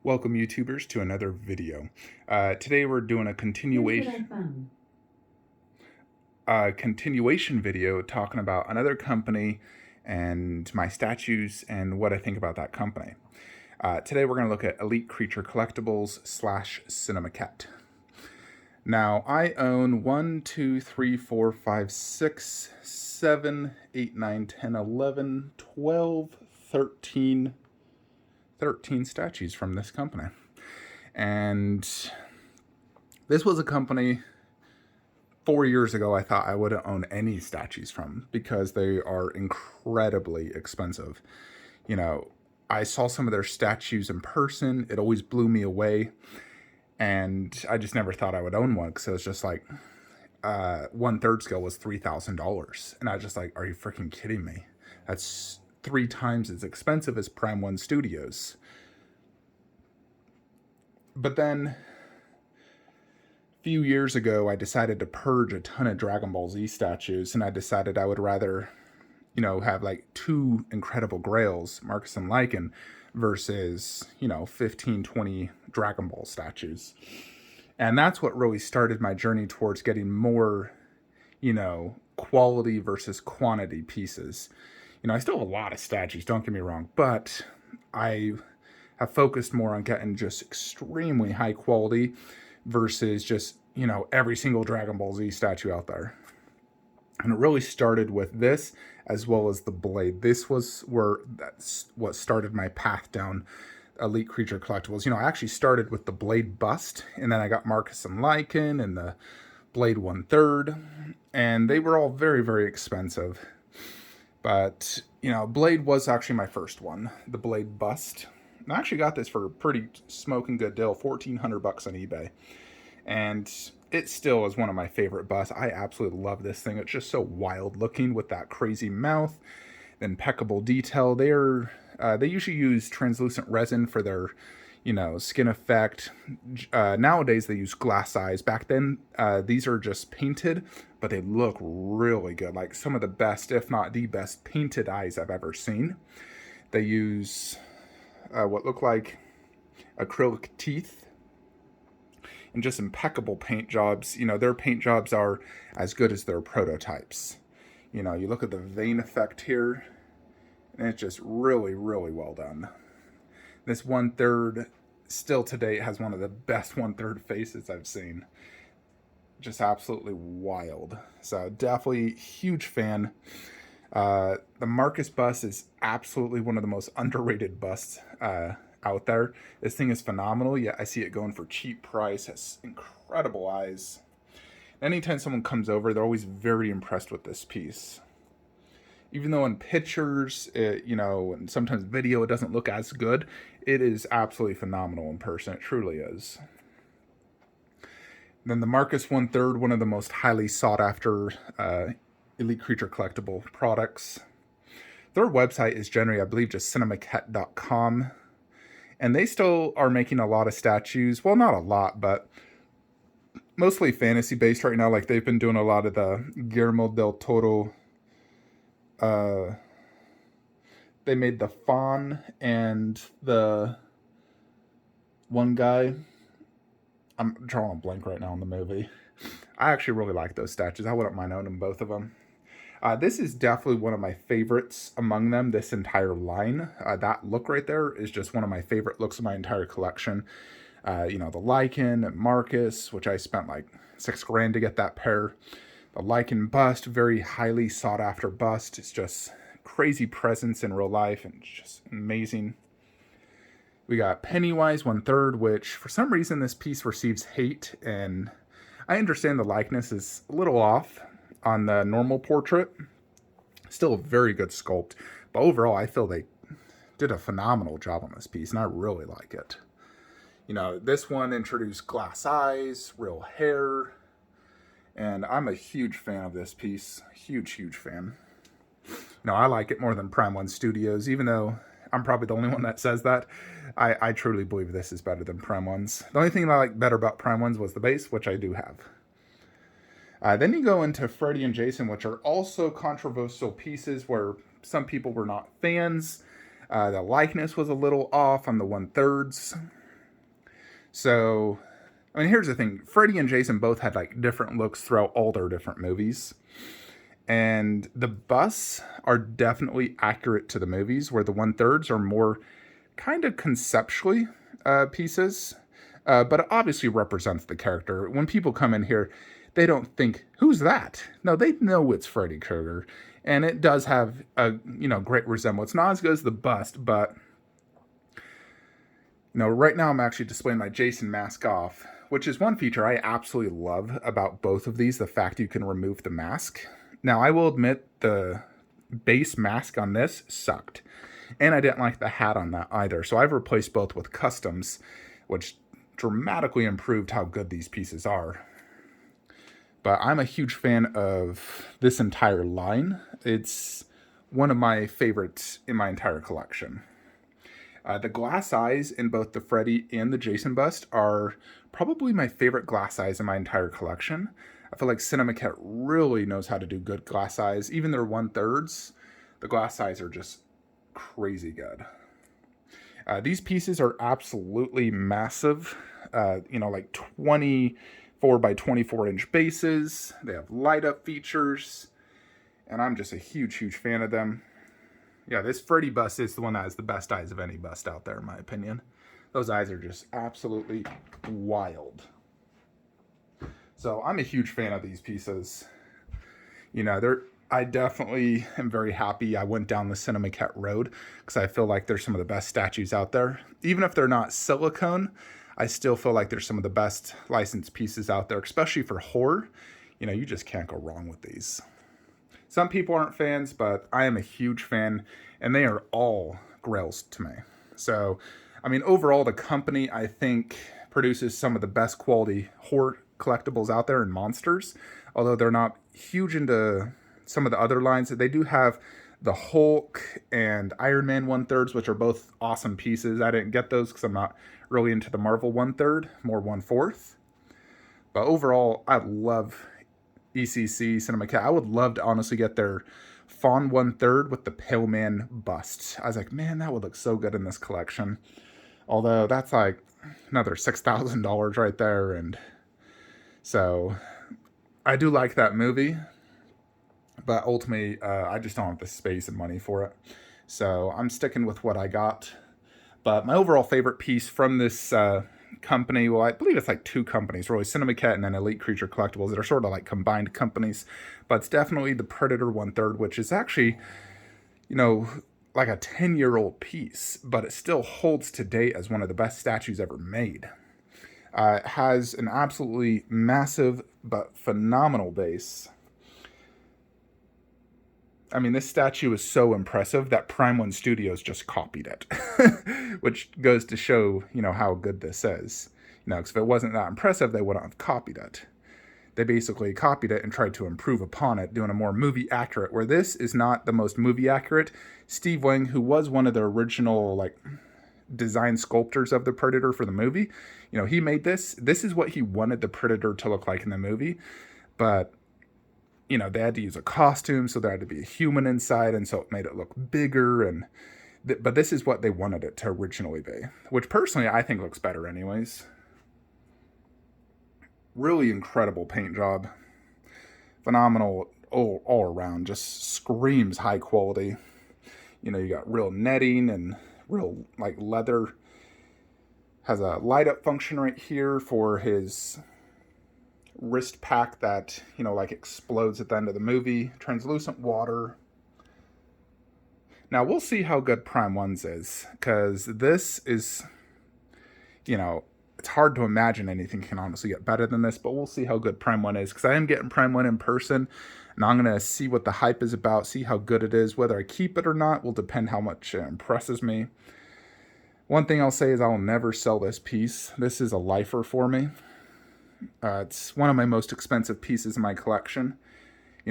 Welcome YouTubers to another video. Today we're doing a continuation video talking about another company and my statues and what I think about that company. Today we're going to look at Elite Creature Collectibles / Cinemaket. Now I own 1, 2, 3, 4, 5, 6, 7, 8, 9, 10, 11, 12, 13 statues from this company. And this was a company 4 years ago I thought I wouldn't own any statues from because they are incredibly expensive. You know, I saw some of their statues in person. It always blew me away. And I just never thought I would own one because it was just like 1/3 scale was $3,000. And I was just like, are you freaking kidding me? That's 3 times as expensive as Prime 1 Studios. But then a few years ago, I decided to purge a ton of Dragon Ball Z statues, and I decided I would rather, have like 2 incredible grails, Marcus and Lycan, versus, 15, 20 Dragon Ball statues. And that's what really started my journey towards getting more, quality versus quantity pieces. I still have a lot of statues, don't get me wrong, but I have focused more on getting just extremely high quality versus just, every single Dragon Ball Z statue out there. And it really started with this as well as the Blade. That's what started my path down Elite Creature Collectibles. I actually started with the Blade bust, and then I got Marcus and Lycan and the Blade 1/3, and they were all very, very expensive. But, Blade was actually my first one, the Blade bust. And I actually got this for a pretty smoking good deal, $1,400 on eBay. And it still is one of my favorite busts. I absolutely love this thing. It's just so wild looking with that crazy mouth, impeccable detail. They usually use translucent resin for their, skin effect. Nowadays they use glass eyes. Back then, these are just painted, but they look really good. Like some of the best, if not the best, painted eyes I've ever seen. They use what look like acrylic teeth and just impeccable paint jobs. Their paint jobs are as good as their prototypes. You look at the vein effect here, and it's just really, really well done. This 1/3 still to date has one of the best 1/3 faces I've seen. Just absolutely wild. So definitely huge fan. The Marcus bust is absolutely one of the most underrated busts out there. This thing is phenomenal, yet I see it going for cheap price. Has incredible eyes. Anytime someone comes over, they're always very impressed with this piece. Even though in pictures, and sometimes video, it doesn't look as good, it is absolutely phenomenal in person. It truly is. Then the Marcus 1/3, one of the most highly sought after Elite Creature collectible products. Their website is generally, I believe, just cinemaket.com. And they still are making a lot of statues. Well, not a lot, but mostly fantasy based right now. Like they've been doing a lot of the Guillermo del Toro. They made the Fawn and the one guy. I'm drawing a blank right now on the movie. I actually really like those statues. I wouldn't mind owning both of them. This is definitely one of my favorites among them, this entire line. That look right there is just one of my favorite looks of my entire collection. The Lycan, Marcus, which I spent like $6,000 to get that pair. The Lycan bust, very highly sought after bust. It's just crazy presence in real life and just amazing. We got Pennywise 1/3, which for some reason this piece receives hate, and I understand the likeness is a little off on the normal portrait. Still a very good sculpt, but overall I feel they did a phenomenal job on this piece, and I really like it. This one introduced glass eyes, real hair, and I'm a huge fan of this piece. Huge fan. I like it more than Prime 1 Studios, even though I'm probably the only one that says that. I truly believe this is better than Prime 1's. The only thing I like better about Prime 1's was the base, which I do have. Then you go into Freddy and Jason, which are also controversial pieces where some people were not fans. The likeness was a little off on the 1/3s. So, I mean, here's the thing. Freddy and Jason both had like different looks throughout all their different movies. And the busts are definitely accurate to the movies, where the 1/3s are more kind of conceptually pieces. But it obviously represents the character. When people come in here, they don't think, who's that? No, they know it's Freddy Krueger. And it does have a great resemblance. Not as good as the bust, but right now I'm actually displaying my Jason mask off, which is one feature I absolutely love about both of these, the fact you can remove the mask. Now, I will admit the base mask on this sucked. And I didn't like the hat on that either. So I've replaced both with customs, which dramatically improved how good these pieces are. But I'm a huge fan of this entire line. It's one of my favorites in my entire collection. The glass eyes in both the Freddy and the Jason bust are probably my favorite glass eyes in my entire collection. I feel like Cinemacat really knows how to do good glass eyes. Even their 1/3s, the glass eyes are just crazy good. These pieces are absolutely massive. Like 24 by 24 inch bases. They have light up features. And I'm just a huge, huge fan of them. Yeah, this Freddy bust is the one that has the best eyes of any bust out there, in my opinion. Those eyes are just absolutely wild. So I'm a huge fan of these pieces. I definitely am very happy I went down the Cinemacat road, because I feel like there's some of the best statues out there. Even if they're not silicone, I still feel like there's some of the best licensed pieces out there, especially for horror. You just can't go wrong with these. Some people aren't fans, but I am a huge fan, and they are all grails to me. So, I mean, overall, the company, I think, produces some of the best quality horror collectibles out there and monsters, although they're not huge into some of the other lines. They do have the Hulk and Iron Man 1/3s, which are both awesome pieces. I didn't get those because I'm not really into the Marvel 1/3, more 1/4. But overall, I love ECC Cinemacat. I would love to honestly get their Fawn 1/3 with the Pale Man bust. I was like, man, that would look so good in this collection. Although that's like another $6,000 right there. And so I do like that movie, but ultimately I just don't have the space and money for it. So I'm sticking with what I got. But my overall favorite piece from this company, well, I believe it's like two companies, really, Cinemacat and then Elite Creature Collectibles, that are sort of like combined companies. But it's definitely the Predator 1/3, which is actually, like a 10-year-old piece, but it still holds to date as one of the best statues ever made. It has an absolutely massive but phenomenal base. I mean, this statue is so impressive that Prime One Studios just copied it, which goes to show, how good this is. Because if it wasn't that impressive, they wouldn't have copied it. They basically copied it and tried to improve upon it, doing a more movie accurate, where this is not the most movie accurate. Steve Wang, who was one of the original, design sculptors of the Predator for the movie, he made this. This is what he wanted the Predator to look like in the movie, but they had to use a costume, so there had to be a human inside, and so it made it look bigger. But this is what they wanted it to originally be, which personally I think looks better anyways. Really incredible paint job. Phenomenal all around. Just screams high quality. You got real netting and real leather. Has a light up function right here for his wrist pack that explodes at the end of the movie. Translucent water. Now we'll see how good Prime One's is, because this is it's hard to imagine anything can honestly get better than this, but we'll see how good Prime One is, because I am getting Prime One in person, and I'm going to see what the hype is about, see how good it is. Whether I keep it or not will depend how much it impresses me. One thing I'll say is I'll never sell this piece. This is a lifer for me. It's one of my most expensive pieces in my collection.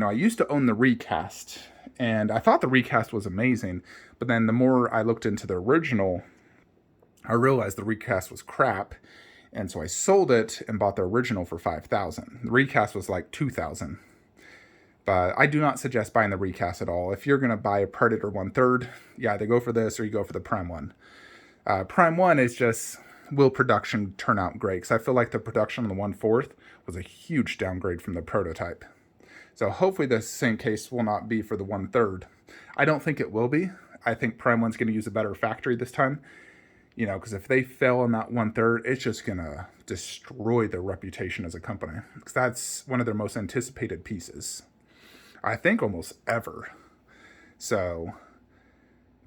I used to own the recast, and I thought the recast was amazing, but then the more I looked into the original, I realized the recast was crap, and so I sold it and bought the original for $5,000. The recast was like $2,000. But I do not suggest buying the recast at all. If you're going to buy a Predator 1/3, you either go for this or you go for the Prime One. Prime One is just will production turn out great? Because I feel like the production on the 1/4 was a huge downgrade from the prototype. So hopefully the same case will not be for the 1/3. I don't think it will be. I think Prime 1's going to use a better factory this time. You know, because if they fail on that 1/3, it's just going to destroy their reputation as a company. Because that's one of their most anticipated pieces, I think, almost ever. So,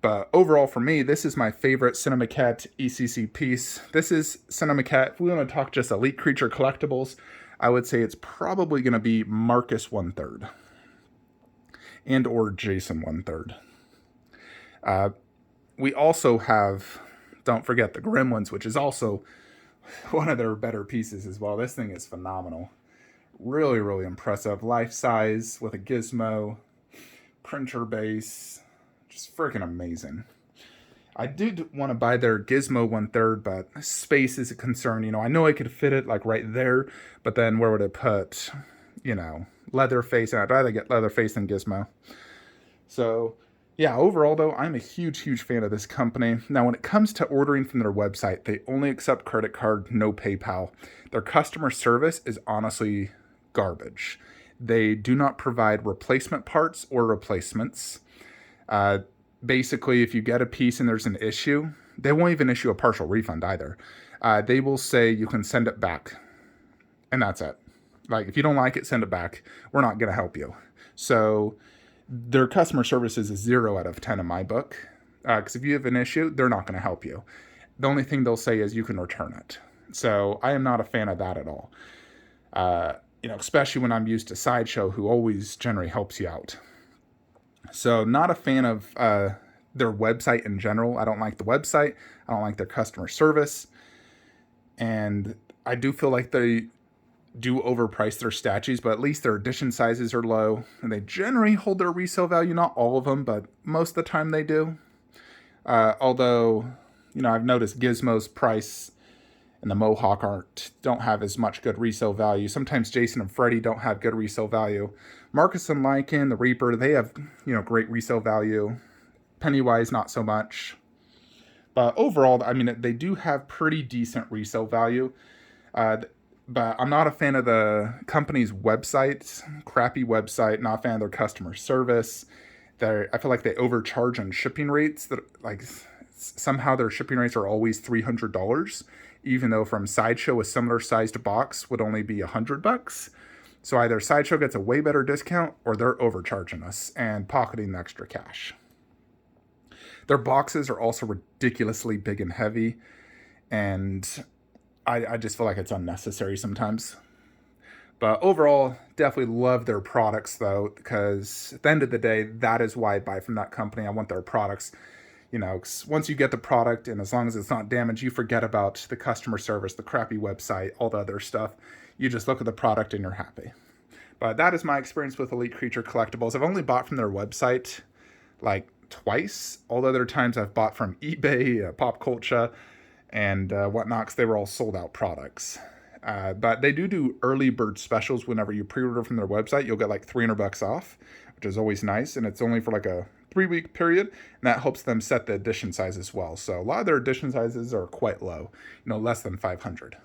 but overall for me, this is my favorite Cinemacat ECC piece. This is Cinemacat. If we want to talk just Elite Creature collectibles, I would say it's probably going to be Marcus 1/3 and or Jason 1/3. We also have, don't forget, the Gremlins, which is also one of their better pieces as well. This thing is phenomenal. Really, really impressive. Life size with a gizmo, printer base, just freaking amazing. I did want to buy their gizmo 1/3, but space is a concern. You know, I know I could fit it like right there, but then where would it put, you know, Leatherface? And I'd rather get Leatherface than gizmo. So yeah, overall though, I'm a huge, huge fan of this company. Now, when it comes to ordering from their website, they only accept credit card, no PayPal. Their customer service is honestly garbage. They do not provide replacement parts or replacements. Basically, if you get a piece and there's an issue, they won't even issue a partial refund either. They will say you can send it back, and that's it. Like, if you don't like it, send it back. We're not going to help you. So their customer service is a 0 out of 10 in my book. Because if you have an issue, they're not going to help you. The only thing they'll say is you can return it. So I am not a fan of that at all. You know, especially when I'm used to Sideshow, who always generally helps you out. So not a fan of their website in general. I don't like the website. I don't like their customer service. And I do feel like they do overprice their statues, but at least their edition sizes are low. And they generally hold their resale value. Not all of them, but most of the time they do. Although, you know, I've noticed Gizmo's price and the Mohawk don't have as much good resale value. Sometimes Jason and Freddy don't have good resale value. Marcus and Lycan, the Reaper, they have, you know, great resale value. Pennywise, not so much. But overall, I mean, they do have pretty decent resale value. But I'm not a fan of the company's website. Crappy website. Not a fan of their customer service. I feel like they overcharge on shipping rates. That, like, somehow their shipping rates are always $300, even though from Sideshow a similar sized box would only be $100. So either Sideshow gets a way better discount, or they're overcharging us and pocketing the extra cash. Their boxes are also ridiculously big and heavy, and I just feel like it's unnecessary sometimes. But overall, definitely love their products, though, because at the end of the day, that is why I buy from that company. I want their products. You know, once you get the product, and as long as it's not damaged, you forget about the customer service, the crappy website, all the other stuff. You just look at the product and you're happy. But that is my experience with Elite Creature Collectibles. I've only bought from their website like twice. All the other times I've bought from eBay, Pop Culture, and whatnot, because they were all sold out products. But they do early bird specials. Whenever you pre-order from their website, you'll get like $300 off, which is always nice. And it's only for like a 3-week period, and that helps them set the edition size as well. So a lot of their edition sizes are quite low, you know, less than 500.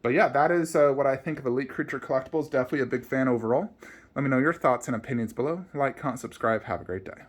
But yeah, that is what I think of Elite Creature Collectibles. Definitely a big fan overall. Let me know your thoughts and opinions below. Like, comment, subscribe. Have a great day.